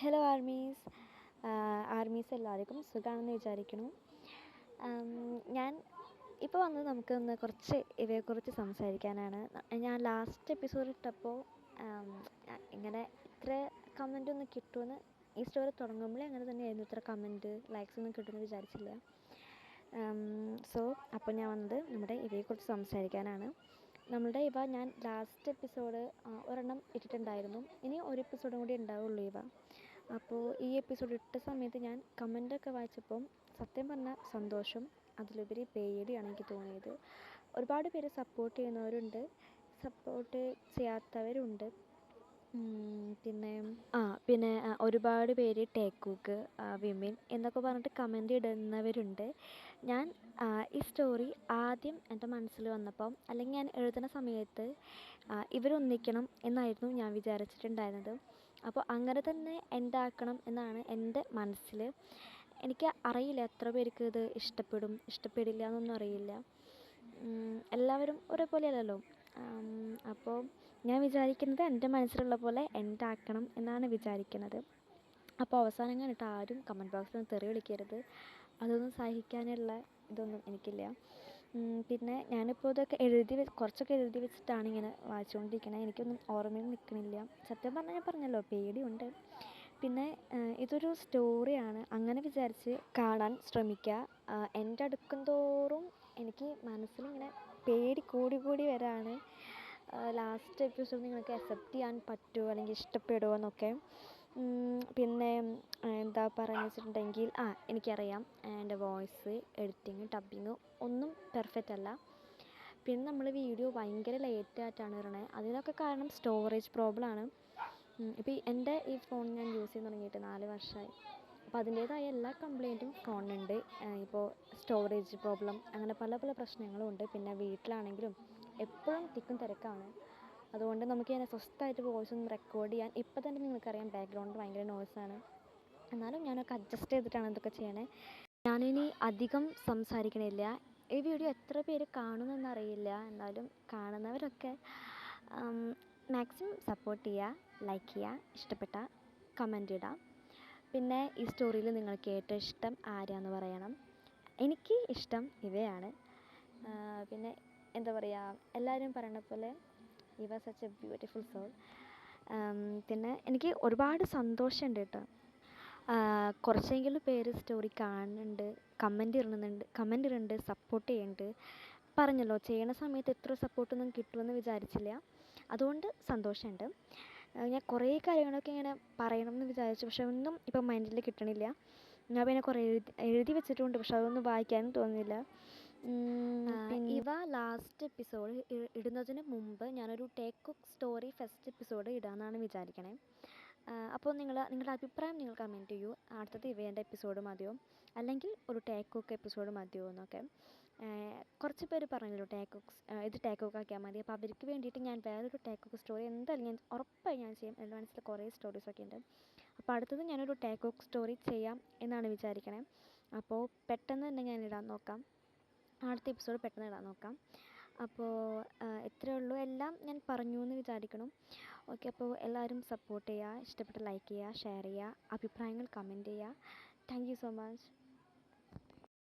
Hello armies. എല്ലാവർക്കും സുഖമാണെന്ന് വിചാരിക്കുന്നു. ഞാൻ ഇപ്പോൾ വന്നത് നമുക്കൊന്ന് കുറച്ച് ഇവയെക്കുറിച്ച് സംസാരിക്കാനാണ്. ഞാൻ ലാസ്റ്റ് എപ്പിസോഡ് ഇട്ടപ്പോൾ ഇങ്ങനെ ഇത്ര കമൻ്റ് ഒന്നും കിട്ടുമെന്ന് ഈ സ്റ്റോറി തുടങ്ങുമ്പോഴേ അങ്ങനെ തന്നെയായിരുന്നു. ഇത്ര കമൻറ്റ് ലൈക്സ് ഒന്നും കിട്ടുമെന്ന് വിചാരിച്ചില്ല. അപ്പോൾ ഞാൻ വന്നത് നമ്മുടെ ഇവയെക്കുറിച്ച് സംസാരിക്കാനാണ്. ഞാൻ ലാസ്റ്റ് എപ്പിസോഡ് ഒരെണ്ണം ഇട്ടിട്ടുണ്ടായിരുന്നു. ഇനി ഒരു എപ്പിസോഡും കൂടി ഉണ്ടാവുള്ളൂ അപ്പോൾ ഈ എപ്പിസോഡ് ഇട്ട സമയത്ത് ഞാൻ കമൻ്റൊക്കെ വായിച്ചപ്പം സത്യം പറഞ്ഞാൽ സന്തോഷം, അതിലുപരി പേടിയാണ് എനിക്ക് തോന്നിയത്. ഒരുപാട് പേര് സപ്പോർട്ട് ചെയ്യുന്നവരുണ്ട്, സപ്പോർട്ട് ചെയ്യാത്തവരുണ്ട്. പിന്നെ ഒരുപാട് പേര് ടേക്ക് കുക്ക് വിമിൻ എന്നൊക്കെ പറഞ്ഞിട്ട് കമൻ്റ് ഇടുന്നവരുണ്ട്. ഞാൻ ഈ സ്റ്റോറി ആദ്യം എൻ്റെ മനസ്സിൽ വന്നപ്പം, അല്ലെങ്കിൽ ഞാൻ എഴുതുന്ന സമയത്ത് ഇവരൊന്നിക്കണം എന്നായിരുന്നു ഞാൻ വിചാരിച്ചിട്ടുണ്ടായിരുന്നത്. അപ്പോൾ അങ്ങനെ തന്നെ എൻഡാക്കണം എന്നാണ് എൻ്റെ മനസ്സിൽ. എനിക്ക് അറിയില്ല എത്ര പേർക്ക് ഇത് ഇഷ്ടപ്പെടില്ല എന്നൊന്നും അറിയില്ല. എല്ലാവരും ഒരേപോലെയല്ലല്ലോ. അപ്പോൾ ഞാൻ വിചാരിക്കുന്നത് എൻ്റെ മനസ്സിലുള്ള പോലെ എൻഡാക്കണം എന്നാണ് വിചാരിക്കുന്നത്. അപ്പോൾ അവസാനം കണ്ടിട്ട് ആരും കമൻറ്റ് ബോക്സിൽ തെറി വിളിക്കരുത്, അതൊന്നും സഹിക്കാനുള്ള ഇതൊന്നും എനിക്കില്ല. പിന്നെ ഞാനിപ്പോൾ ഇതൊക്കെ കുറച്ചൊക്കെ എഴുതി വെച്ചിട്ടാണ് ഇങ്ങനെ വായിച്ചുകൊണ്ടിരിക്കുന്നത്. എനിക്കൊന്നും ഓർമ്മയിൽ നിൽക്കണില്ല. സത്യം പറഞ്ഞാൽ ഞാൻ പറഞ്ഞല്ലോ, പേടിയുണ്ട്. പിന്നെ ഇതൊരു സ്റ്റോറിയാണ്, അങ്ങനെ വിചാരിച്ച് കാണാൻ ശ്രമിക്കുക. എൻ്റെ അടുക്കും തോറും എനിക്ക് മനസ്സിലിങ്ങനെ പേടി കൂടി വരാണ്. ലാസ്റ്റ് എപ്പിസോഡ് നിങ്ങൾക്ക് അക്സെപ്റ്റ് ചെയ്യാൻ പറ്റുമോ അല്ലെങ്കിൽ ഇഷ്ടപ്പെടുമോ എന്നൊക്കെ. പിന്നെ എന്താ പറയുക വെച്ചിട്ടുണ്ടെങ്കിൽ എനിക്കറിയാം എൻ്റെ വോയിസ് എഡിറ്റിങ് ഡബ്ബിങ് ഒന്നും പെർഫെക്റ്റ് അല്ല. പിന്നെ നമ്മൾ വീഡിയോ ഭയങ്കര ലേറ്റായിട്ടാണ് വരണത്. അതിനൊക്കെ കാരണം സ്റ്റോറേജ് പ്രോബ്ലമാണ്. ഇപ്പോൾ എൻ്റെ ഈ ഫോൺ ഞാൻ യൂസ് ചെയ്യാൻ തുടങ്ങിയിട്ട് 4 വർഷമായി. അപ്പോൾ അതിൻ്റേതായ എല്ലാ കംപ്ലൈൻറ്റും ഫോണിനുണ്ട്. ഇപ്പോൾ സ്റ്റോറേജ് പ്രോബ്ലം, അങ്ങനെ പല പ്രശ്നങ്ങളും ഉണ്ട്. പിന്നെ വീട്ടിലാണെങ്കിലും എപ്പോഴും തിക്കും തിരക്കാണ്. അതുകൊണ്ട് നമുക്കിങ്ങനെ സ്വസ്ഥമായിട്ട് വോയിസ് ഒന്നും റെക്കോർഡ് ചെയ്യാൻ ഇപ്പം തന്നെ നിങ്ങൾക്കറിയാം ബാക്ക്ഗ്രൗണ്ട് ഭയങ്കര നോയ്സാണ്. എന്നാലും ഞാനൊക്കെ അഡ്ജസ്റ്റ് ചെയ്തിട്ടാണ് ഇതൊക്കെ ചെയ്യണേ. ഞാനിനി അധികം സംസാരിക്കണില്ല. ഈ വീഡിയോ എത്ര പേര് കാണുമെന്നറിയില്ല, എന്നാലും കാണുന്നവരൊക്കെ മാക്സിമം സപ്പോർട്ട് ചെയ്യുക, ലൈക്ക് ചെയ്യുക, ഇഷ്ടപ്പെട്ട കമൻ്റ് ഇടാം. പിന്നെ ഈ സ്റ്റോറിയിൽ നിങ്ങൾക്ക് ഏറ്റവും ഇഷ്ടം ആരാന്ന് പറയണം. എനിക്ക് ഇഷ്ടം ഇവയാണ്. പിന്നെ എന്താ പറയുക, എല്ലാവരും പറയണ പോലെ ഇവ സച്ച് എ ബ്യൂട്ടിഫുൾ സോൾ. പിന്നെ എനിക്ക് ഒരുപാട് സന്തോഷമുണ്ട് കേട്ടോ. കുറച്ചെങ്കിലും പേര് സ്റ്റോറി കാണുന്നുണ്ട്, കമൻ്റ് ഇടുന്നുണ്ട്, സപ്പോർട്ട് ചെയ്യുന്നുണ്ട്. പറഞ്ഞല്ലോ, ചെയ്യണ സമയത്ത് എത്ര സപ്പോർട്ടൊന്നും കിട്ടുമെന്ന് വിചാരിച്ചില്ല. അതുകൊണ്ട് സന്തോഷമുണ്ട്. ഞാൻ കുറേ കാര്യങ്ങളൊക്കെ ഇങ്ങനെ പറയണമെന്ന് വിചാരിച്ചു, പക്ഷെ ഒന്നും ഇപ്പം മൈൻഡിൽ കിട്ടണില്ല. ഞാൻ പിന്നെ കുറേ എഴുതി വെച്ചിട്ടുണ്ട്, പക്ഷെ അതൊന്നും വായിക്കാനും തോന്നുന്നില്ല. ഇവ ലാസ്റ്റ് എപ്പിസോഡ് ഇടുന്നതിന് മുമ്പ് ഞാനൊരു take cook story first episode ഇടാമെന്നാണ് വിചാരിക്കണേ. അപ്പോൾ നിങ്ങളുടെ അഭിപ്രായം നിങ്ങൾ കമൻറ്റ് ചെയ്യൂ. അടുത്തത് ഇവേൻ്റെ എപ്പിസോഡ് മതിയോ അല്ലെങ്കിൽ ഒരു ടേക്ക് കുക്ക് എപ്പിസോഡ് മതിയോ എന്നൊക്കെ. കുറച്ച് പേര് പറഞ്ഞല്ലോ ഇത് ടേക്ക് കുക്ക് ആക്കിയാൽ മതി. അപ്പോൾ അവർക്ക് വേണ്ടിയിട്ട് ഞാൻ വേറൊരു ടേക്ക് കുക്ക് സ്റ്റോറി എന്തായാലും ഞാൻ ഉറപ്പായി ഞാൻ ചെയ്യും. എൻ്റെ മനസ്സിൽ കുറേ സ്റ്റോറീസൊക്കെ ഉണ്ട്. അപ്പോൾ അടുത്തത് ഞാനൊരു ടേക്ക് കുക്ക് സ്റ്റോറി ചെയ്യാം എന്നാണ് വിചാരിക്കണേ. അപ്പോൾ പെട്ടെന്ന് തന്നെ ഞാൻ ഇടാൻ നോക്കാം, അടുത്ത എപ്പിസോഡ് പെട്ടെന്ന് ഇടാൻ നോക്കാം. അപ്പോൾ ഇത്രയേ ഉള്ളൂ. എല്ലാം ഞാൻ പറഞ്ഞു എന്ന് വിചാരിക്കണം. ഓക്കെ, അപ്പോൾ എല്ലാവരും സപ്പോർട്ട് ചെയ്യുക, ഇഷ്ടപ്പെട്ട് ലൈക്ക് ചെയ്യുക, ഷെയർ ചെയ്യുക, അഭിപ്രായങ്ങൾ കമൻറ്റ് ചെയ്യുക. Thank you so much.